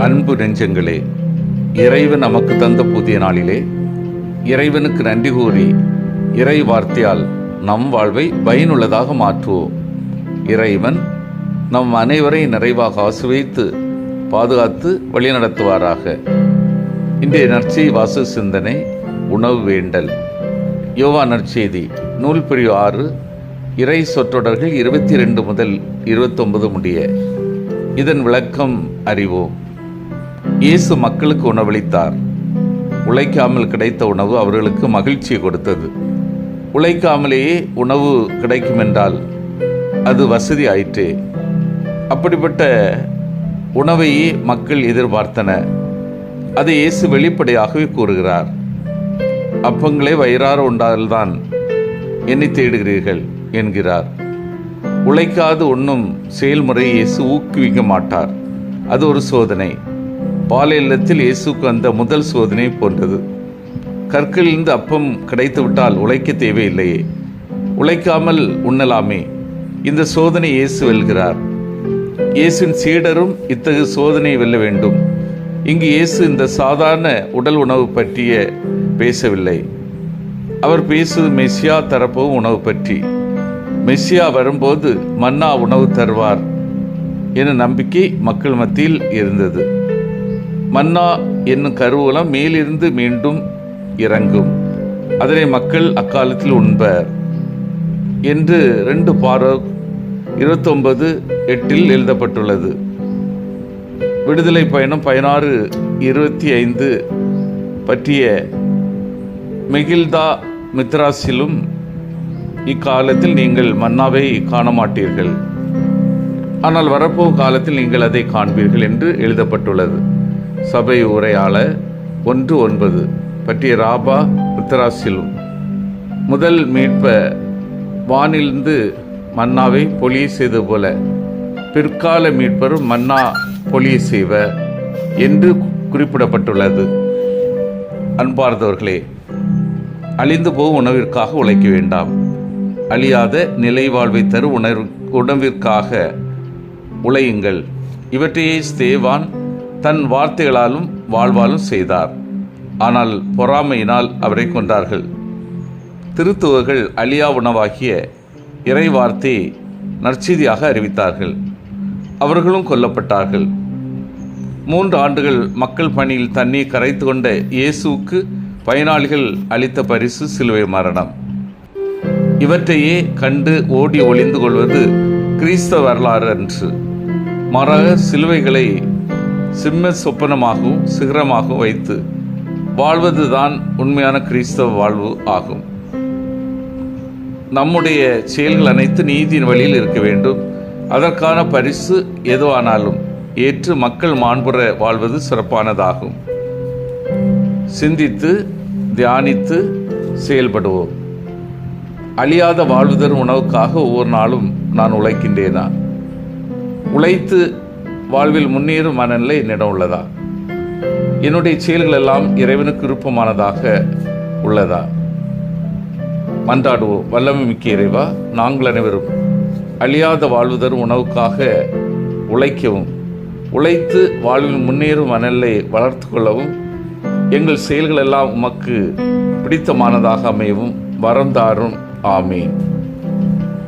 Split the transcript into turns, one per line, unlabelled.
அன்பு நெஞ்சங்களே, இறைவன் நமக்கு தந்த புதிய நாளிலே இறைவனுக்கு நன்றி கூறி இறை வார்த்தையால் நம் வாழ்வை பயனுள்ளதாக மாற்றுவோம். இறைவன் நம் அனைவரை நிறைவாக ஆசீர்வதித்து பாதுகாத்து வழிநடத்துவாராக. இன்றைய நற்செய்தி வாசக சிந்தனை உணவு வேண்டல். யோவான் நற்செய்தி நூல் பிரிவு 6 இறை சொற்றொடர்கள் 22 முதல் 29 முடிய. இதன் விளக்கம் அறிவோம். இயேசு மக்களுக்கு உணவளித்தார். உழைக்காமல் கிடைத்த உணவு அவர்களுக்கு மகிழ்ச்சியை கொடுத்தது. உழைக்காமலேயே உணவு கிடைக்கும் என்றால் அது வசதி ஆயிற்றே. அப்படிப்பட்ட உணவையே மக்கள் எதிர்பார்த்தனர். அதை இயேசு வெளிப்படையாகவே கூறுகிறார். அப்பங்களே வயிறார உண்டால்தான் என்னை தேடுகிறீர்கள் என்கிறார். உழைக்காது உண்ணும் செயல்முறையை இயேசு ஊக்குவிக்க மாட்டார். அது ஒரு சோதனை. பாலைநிலத்தில் இயேசுக்கு வந்த முதல் சோதனை போன்றது. கற்களிலிருந்து அப்பம் கிடைத்துவிட்டால் உழைக்க தேவையில்லையே, உழைக்காமல் உண்ணலாமே. இந்த சோதனை இயேசு வெல்கிறார். இயேசுவின் சீடரும் இத்தகைய சோதனையை வெல்ல வேண்டும். இங்கு இயேசு இந்த சாதாரண உடல் உணவு பற்றிய பேசவில்லை. அவர் பேசுவது மெசியா தரப்போகும் உணவு பற்றி. மெசியா வரும்போது மன்னா உணவு தருவார் என நம்பிக்கை மக்கள் மத்தியில் இருந்தது. மன்னா என்னும் கருவூலம் மேலிருந்து மீண்டும் இறங்கும், அதனை மக்கள் அக்காலத்தில் உண்பர் என்று 2 பாரோக் 29:8 எழுதப்பட்டுள்ளது. விடுதலை பயணம் 16:25 பற்றிய மெகில்தா மித்ராஸிலும் இக்காலத்தில் நீங்கள் மன்னாவை காண மாட்டீர்கள், ஆனால் வரப்போகும் காலத்தில் நீங்கள் அதை காண்பீர்கள் என்று எழுதப்பட்டுள்ளது. சபை உரையாளர் 1:9 பற்றிய ராபா மித்ராஸிலும் முதல் மீட்ப வானிலிருந்து மன்னாவை பொழிய செய்தது போல பிற்கால மீட்பரும் மன்னா பொழிய செய்வர் என்று குறிப்பிடப்பட்டுள்ளது. அன்பார்ந்தவர்களே, அழிந்து போகும் உணவிற்காக உழைக்க வேண்டாம். அழியாத நிலை வாழ்வை தரும் உணவிற்காக உழையுங்கள். இவற்றையே ஸ்தேவான் தன் வார்த்தைகளாலும் வாழ்வாலும் செய்தார். ஆனால் பொறாமையினால் அவரை கொன்றார்கள். திருத்துவர்கள் அழியா உணவாகிய இறை வார்த்தையை நற்செய்தியாக அறிவித்தார்கள். அவர்களும் கொல்லப்பட்டார்கள். 3 ஆண்டுகள் மக்கள் பணியில் தண்ணீர் கரைத்து கொண்ட இயேசுவுக்கு பயனாளிகள் அளித்த பரிசு சிலுவை மரணம். இவற்றையே கண்டு ஓடி ஒளிந்து கொள்வது கிறிஸ்தவ வரலாறு அன்று. மாறாக சிலுவைகளை சிம்ம சொப்பனமாகவும் சிகரமாகவும் வைத்து வாழ்வதுதான் உண்மையான கிறிஸ்தவ வாழ்வு ஆகும். நம்முடைய செயல்கள் அனைத்து நீதியின் வழியில் இருக்க வேண்டும். அதற்கான பரிசு எதுவானாலும் ஏற்று மக்கள் மாண்புற வாழ்வது சிறப்பானதாகும். சிந்தித்து தியானித்து செயல்படுவோம். அழியாத வாழ்வுதரும் உணவுக்காக ஒவ்வொரு நாளும் நான் உழைக்கின்றேனா? உழைத்து வாழ்வில் முன்னேறும் மனநிலை என்னிடம் உள்ளதா? என்னுடைய செயல்கள் எல்லாம் இறைவனுக்கு விருப்பமானதாக உள்ளதா? மன்றாடுவோம். வல்லமை மிக்க இறைவா, நாங்கள் அனைவரும் அழியாத வாழ்வுதரும் உணவுக்காக உழைக்கவும், உழைத்து வாழ்வில் முன்னேறும் மனநிலை வளர்த்து கொள்ளவும், எங்கள் செயல்கள் எல்லாம் உமக்கு பிடித்தமானதாக அமையவும் வரம் தாரும். ஆமீன்.